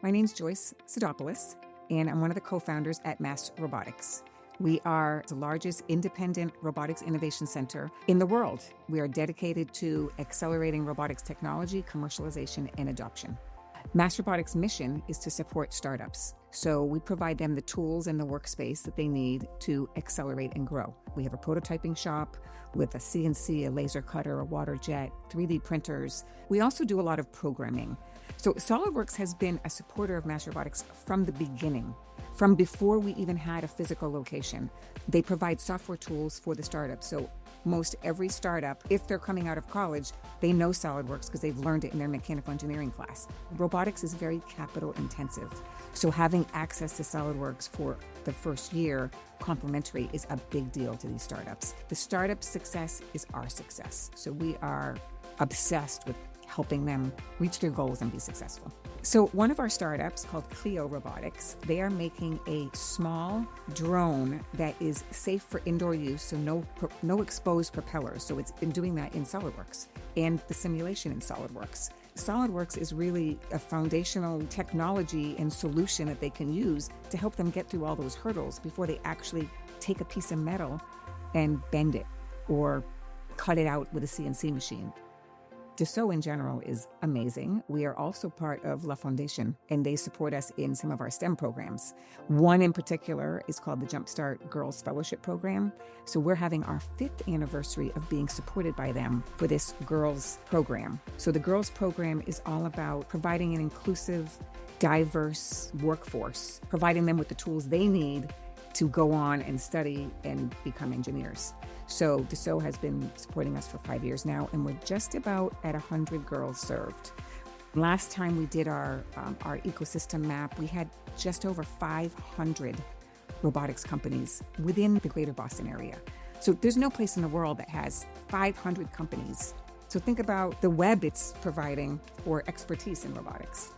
My name's Joyce Sidopoulos, and I'm one of the co-founders at Mass Robotics. We are the largest independent robotics innovation center in the world. We are dedicated to accelerating robotics technology, commercialization, and adoption. Mass Robotics' mission is to support startups. So we provide them the tools and the workspace that they need to accelerate and grow. We have a prototyping shop with a CNC, a laser cutter, a water jet, 3D printers. We also do a lot of programming. So SOLIDWORKS has been a supporter of Mass Robotics from the beginning, from before we even had a physical location. They provide software tools for the startup. So most every startup, if they're coming out of college, they know SOLIDWORKS because they've learned it in their mechanical engineering class. Robotics is very capital intensive. So having access to SOLIDWORKS for the first year, complimentary, is a big deal to these startups. The startup success is our success. So we are obsessed with helping them reach their goals and be successful. So one of our startups called Cleo Robotics, they are making a small drone that is safe for indoor use, so no exposed propellers. So it's been doing that in SOLIDWORKS and the simulation in SOLIDWORKS. SOLIDWORKS is really a foundational technology and solution that they can use to help them get through all those hurdles before they actually take a piece of metal and bend it or cut it out with a CNC machine. Dassault in general is amazing. We are also part of La Foundation, and they support us in some of our STEM programs. One in particular is called the Jumpstart Girls Fellowship Program. So we're having our 5th anniversary of being supported by them for this girls program. So the girls program is all about providing an inclusive, diverse workforce, providing them with the tools they need to go on and study and become engineers. So Dassault has been supporting us for 5 years now, and we're just about at 100 girls served. Last time we did our ecosystem map, we had just over 500 robotics companies within the greater Boston area. So there's no place in the world that has 500 companies. So think about the web it's providing for expertise in robotics.